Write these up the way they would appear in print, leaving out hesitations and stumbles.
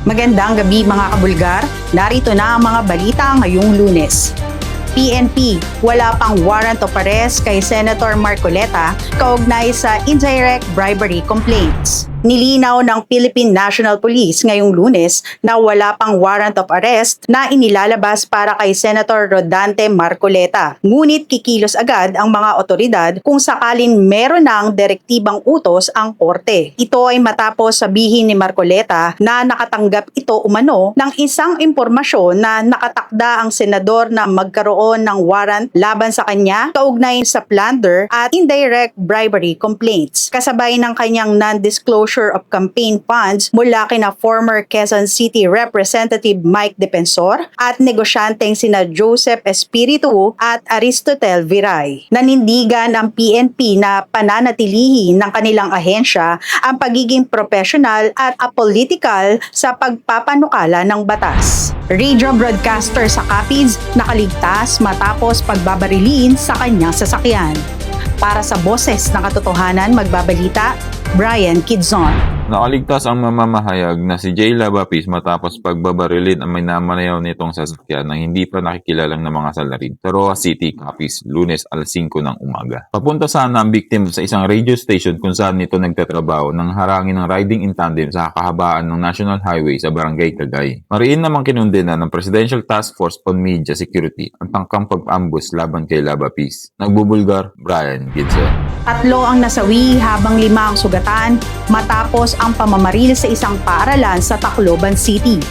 Magandang gabi mga kabulgar, narito na ang mga balita ngayong Lunes. PNP, wala pang warrant of arrest kay Senator Marcoleta kaugnay sa indirect bribery complaints. Nilinaw ng Philippine National Police ngayong Lunes na wala pang warrant of arrest na inilalabas para kay Senator Rodante Marcoleta. Ngunit kikilos agad ang mga otoridad kung sakalin meron ng direktibang utos ang korte. Ito ay matapos sabihin ni Marcoleta na nakatanggap ito umano ng isang impormasyon na nakatakda ang senador na magkaroon ng warrant laban sa kanya kaugnay sa plunder at indirect bribery complaints. Kasabay ng kanyang non-disclosure of campaign funds mula kina former Quezon City Representative Mike Defensor at negosyanteng sina Joseph Espiritu at Aristotel Viray. Nanindigan ang PNP na pananatilihin ng kanilang ahensya ang pagiging professional at apolitical sa pagpapanukala ng batas. Radio broadcaster sa Capiz nakaligtas matapos pagbabarilin sa kanyang sasakyan. Para sa Boses ng Katotohanan, magbabalita, Brian Kidzon. Nakaligtas ang mamamahayag na si Jay Labapis matapos pagbabarilin ang may namanayaw nitong sasakyan ng hindi pa nakikilalang na mga salarin sa Roa City, Capiz, Lunes alas 5 ng umaga. Papunta sana ang biktima sa isang radio station kung saan nito nagtatrabaho nang harangin ng riding in tandem sa kahabaan ng National Highway sa Barangay Cagay. Mariin namang kinundena ng Presidential Task Force on Media Security ang tangkang pag-ambush laban kay Labapis. Nagbubulgar, Brian Gidson. 3 ang nasawi habang 5 ang sugatan matapos ang pamamaril sa isang paaralan sa Tacloban City.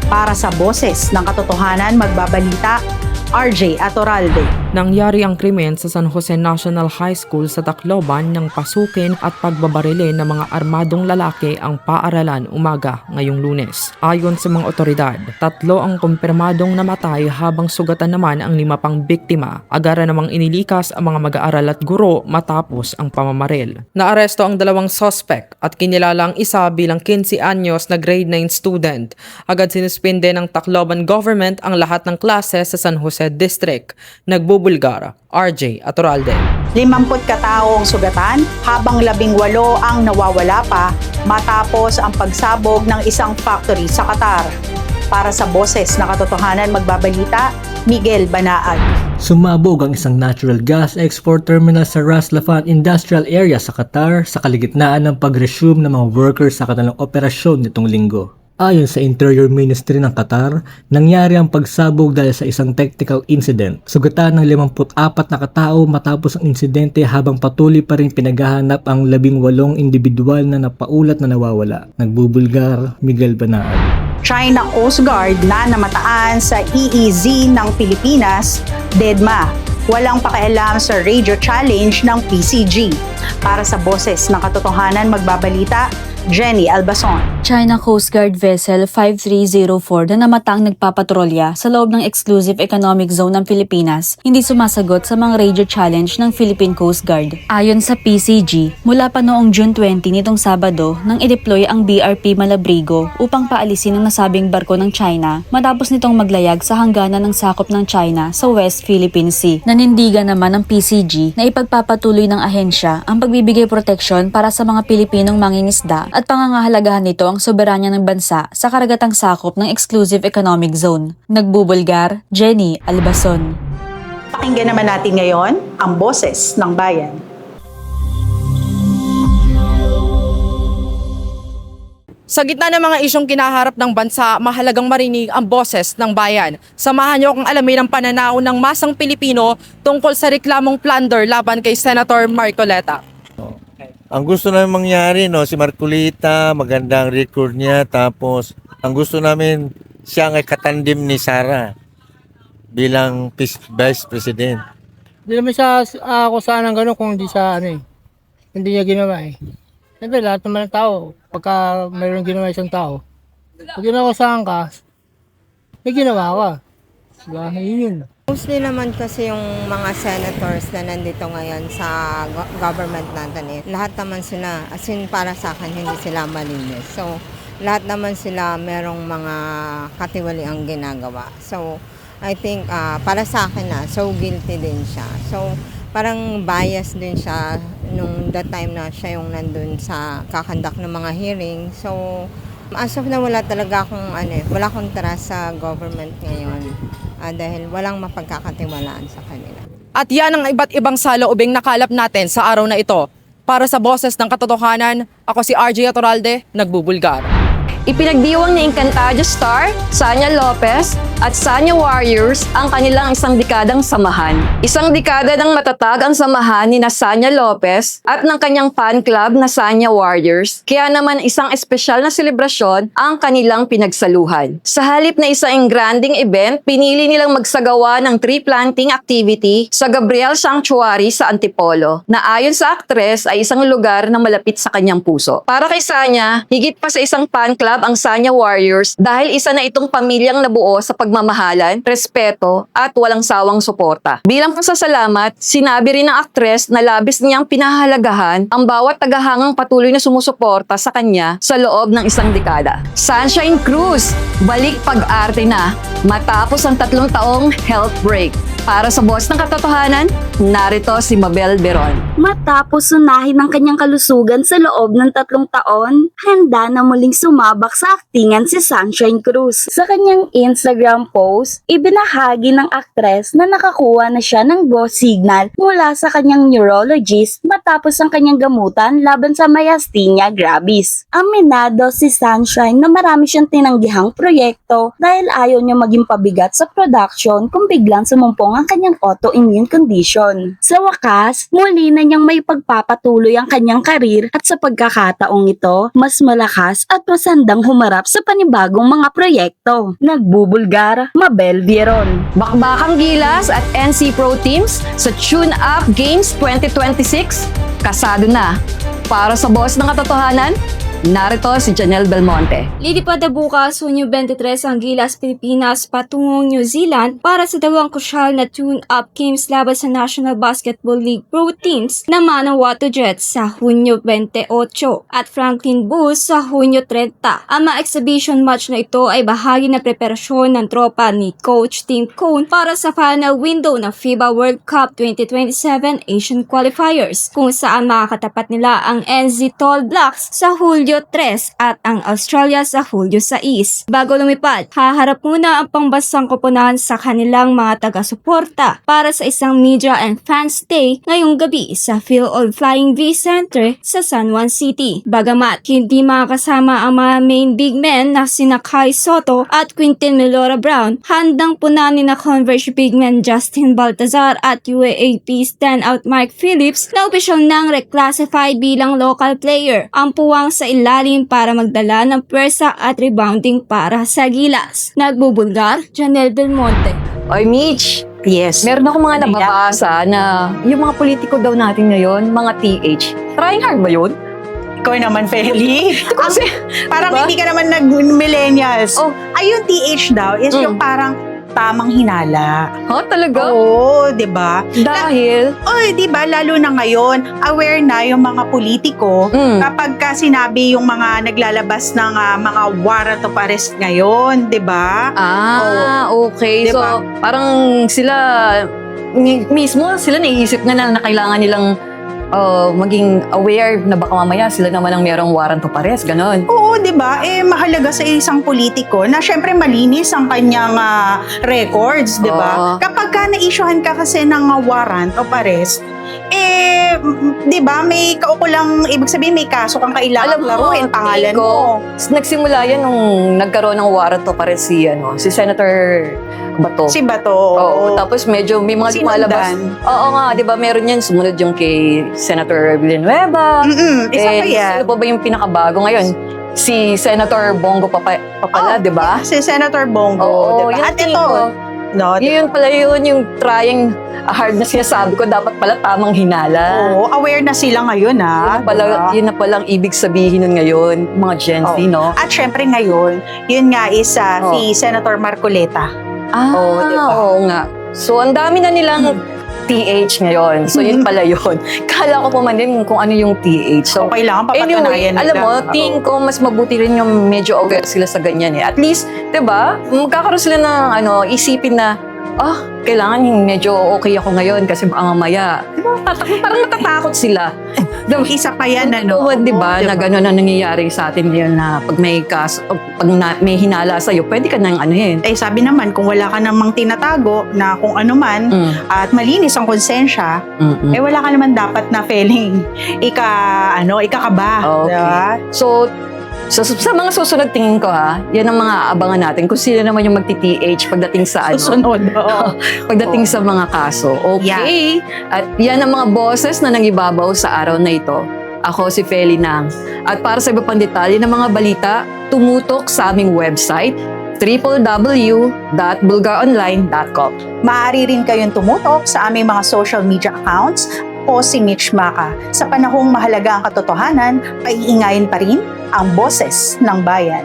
Para sa Boses ng Katotohanan, magbabalita, RJ Atoralde. Nangyari ang krimen sa San Jose National High School sa Tacloban nang pasukin at pagbabarilin ng mga armadong lalaki ang paaralan umaga ngayong Lunes. Ayon sa mga otoridad, 3 ang kumpirmadong namatay habang sugatan naman ang 5 pang biktima. Agara namang inilikas ang mga mag-aaral at guro matapos ang pamamaril. Naaresto ang 2 suspect at kinilala ang isa bilang 15 anyos na grade 9 student. Agad sinuspinde ng Tacloban government ang lahat ng klase sa San Jose District. Nagbubulgar, RJ Atoralde. 50 katao ang sugatan habang 18 ang nawawala pa matapos ang pagsabog ng isang factory sa Qatar. Para sa Boses na Katotohanan, magbabalita, Miguel Banaag. Sumabog ang isang natural gas export terminal sa Ras Laffan Industrial Area sa Qatar sa kaligitnaan ng pag-resume ng mga workers sa kanilang operasyon nitong linggo. Ayon sa Interior Ministry ng Qatar, nangyari ang pagsabog dahil sa isang technical incident. Sugatan ng 54 na katao matapos ang insidente habang patuloy pa rin pinaghahanap ang 18 individual na napaulat na nawawala. Nagbubulgar, Miguel Banaag. China Coast Guard na namataan sa EEZ ng Pilipinas, DEDMA. Walang pakialam sa radio challenge ng PCG. Para sa Boses ng Katotohanan, magbabalita, Jenny Albason. China Coast Guard Vessel 5304 na namatang nagpapatrolya sa loob ng Exclusive Economic Zone ng Pilipinas hindi sumasagot sa mga radio challenge ng Philippine Coast Guard. Ayon sa PCG, mula pa noong June 20 nitong Sabado nang i-deploy ang BRP Malabrigo upang paalisin ang nasabing barko ng China matapos nitong maglayag sa hangganan ng sakop ng China sa West Philippine Sea. Nanindigan naman ng PCG na ipagpapatuloy ng ahensya ang pagbibigay proteksyon para sa mga Pilipinong mangingisda at pangangahalagahan nito ang soberanya ng bansa sa karagatang sakop ng Exclusive Economic Zone. Nagbubulgar, Jenny Albason. Pakinggan naman natin ngayon ang Boses ng Bayan. Sa gitna ng mga isyong kinaharap ng bansa, mahalagang marinig ang boses ng bayan. Samahan niyo akong alamin ang pananaw ng masang Pilipino tungkol sa reklamong plunder laban kay Senator Marcoleta. Ang gusto namin mangyari, si Marcoleta, magandang record niya. Tapos, ang gusto namin, siya ay katandim ni Sara bilang Vice President. Hindi naman siya ako saan ng gano'n kung hindi siya hindi niya ginawa Siyempre, lahat naman ng tao, pagka mayroong ginawa isang tao, pag ginawa saan ka, may ginawa ka. Diba? Yun. Mostly naman kasi yung mga senators na nandito ngayon sa government natin lahat naman sila, as in para sa akin, hindi sila malinis. So, lahat naman sila merong mga katiwaliang ginagawa. So, I think para sa akin so guilty din siya. So, parang bias din siya nung that time na siya yung nandun sa kakandak ng mga hearing. So, As of na wala talaga akong wala akong trust sa government ngayon dahil walang mapagkakatiwalaan sa kanila. At yan ang iba't ibang saloobing nakalap natin sa araw na ito. Para sa Boses ng Katotohanan, ako si RJ Atoralde, nagbubulgar. Ipinagdiwang ni Encantadia star, Sanya Lopez at Sanya Warriors ang kanilang isang dekadang samahan. Isang dekada ng matatag ang samahan ni na Sanya Lopez at ng kanyang fan club na Sanya Warriors. Kaya naman isang espesyal na selebrasyon ang kanilang pinagsaluhan. Sa halip na isang engranding event, pinili nilang magsagawa ng tree planting activity sa Gabriel Sanctuary sa Antipolo, na ayon sa aktres ay isang lugar na malapit sa kanyang puso. Para kay Sanya, higit pa sa isang fan club ang Sanya Warriors dahil isa na itong pamilyang nabuo sa pagmamahalan, respeto at walang sawang suporta. Bilang pasasalamat, sinabi rin ng aktres na labis niyang pinahalagahan ang bawat tagahangang patuloy na sumusuporta sa kanya sa loob ng isang dekada. Sunshine Cruz, balik pag-arte na matapos ang 3 taong health break. Para sa Boss ng Katotohanan, narito si Mabel Beron. Matapos sunahin ang kanyang kalusugan sa loob ng 3 taon, handa na muling sumabak sa aktingan si Sunshine Cruz. Sa kanyang Instagram post, ibinahagi ng aktres na nakakuha na siya ng go signal mula sa kanyang neurologist matapos ang kanyang gamutan laban sa myasthenia gravis. Aminado si Sunshine na marami siyang tinanggihang proyekto dahil ayaw niya maging pabigat sa production kung biglang sumumpong ang kanyang autoimmune condition. Sa wakas, muli na niyang may pagpapatuloy ang kanyang karir at sa pagkakataong ito, mas malakas at masandang humarap sa panibagong mga proyekto. Nagbubulgar, Mabel Vieron. Bakbakang gilas at NC Pro Teams sa Tune Up Games 2026, kasado na. Para sa Boss ng Katotohanan, narito si Janelle Belmonte. Lilipad na bukas, Hunyo 23 ang Gilas Pilipinas patungong New Zealand para sa dalawang krusyal na tune-up games laban sa National Basketball League Pro Teams na Manawatu Jets sa Hunyo 28 at Franklin Bulls sa Hunyo 30. Ang mga exhibition match na ito ay bahagi ng preparasyon ng tropa ni Coach Tim Cone para sa final window ng FIBA World Cup 2027 Asian Qualifiers, kung saan makakatapat nila ang NZ Tall Blacks sa Hulyo 3 at ang Australia sa Hulyo 6. Bago lumipad, haharap muna ang pambansang koponahan sa kanilang mga taga-suporta para sa isang media and fans day ngayong gabi sa Field of Flying V Center sa San Juan City. Bagamat hindi makakasama ang mga main big men na sina Kai Soto at Quintin Melora Brown, handang punanin na Converge big men Justin Baltazar at UAAP standout Mike Phillips na opisyal nang reclassified bilang local player. Ang puwang sa ilalim para magdala ng pwersa at rebounding para sa Gilas. Nagbubulgar, Janelle Belmonte. Oy, Mitch! Yes. Meron ako mga nababasa na yung mga politiko daw natin ngayon, mga TH, trying hard ba yun? Ikaw naman, Feli. Kasi parang diba? hindi ka naman nag-millennials. Oh. Ay, yung TH daw is yung parang tamang hinala. Oh, talaga? Oo, di ba? Dahil? Oy, di ba, lalo na ngayon, aware na yung mga politiko kapag ka sinabi yung mga naglalabas ng mga warrant of arrest ngayon, di ba? Okay. Diba? So, parang sila, mismo sila naiisip na kailangan nilang maging aware na baka mamaya sila naman ang merong warrant of arrest, ganon. Oo, di ba? Mahalaga sa isang politiko na syempre malinis ang kanyang records, di ba? Kapag ka na-issuehan ka kasi ng warrant of arrest, di ba, may kaukulang, ibig sabihin may kaso kang kailangan laruin, pangalan mo. Nagsimula yan nung nagkaroon ng warrant of arrest si Senator Bato. Si Bato. Oo, tapos medyo may mga lumalabas. Oo nga, di ba, meron yan, sumunod yung kay Senator Villanueva. Isa pa yan. Sino pa ba yung pinakabago ngayon? Si Senator Bongo pala, di ba? Si Senator Bongo, Oo, di ba? yun At ito, yun pala yung trying hard na sinasabi ko, dapat pala tamang hinala. Oo, aware na sila ngayon, Yun na palang ibig sabihin nun ngayon, mga Gen Z, no? At syempre ngayon, yun nga is si Senator Marcoleta. Diba? Oo nga. So, ang dami na nilang TH ngayon. So, yun pala yun. Kala ko pa man din kung ano yung TH. So, kailangan papatunayan nila. Alam mo, tingin ko mas mabuti rin yung medyo aware sila sa ganyan eh. At least, 'di ba? Magkakaroon sila ng isipin na kailangan medyo okay ako ngayon kasi baka mamaya, di ba, parang natatakot sila. Isa pa yan, ano? Oo, di ba, na gano'n na nangyayari sa atin ngayon na pag may may hinala sa'yo, pwede ka nang ano yun. Eh, sabi naman, kung wala ka namang tinatago na kung ano man, at malinis ang konsensya, eh wala ka naman dapat na feeling ikakaba. Okay. Diba? So, sa mga susunod tingin ko yan ang mga abangan natin kung sino naman yung magti-TH pagdating sa Susunod. pagdating sa mga kaso. Okay. At yan ang mga boses na nangibabaw sa araw na ito. Ako si Feli Nang. At para sa iba pang detalye ng mga balita, tumutok sa aming website www.bulgaronline.com. Maaari rin kayong tumutok sa aming mga social media accounts o si Mitch Maca. Sa panahong mahalaga ang katotohanan, paiingayin pa rin ang boses ng bayan.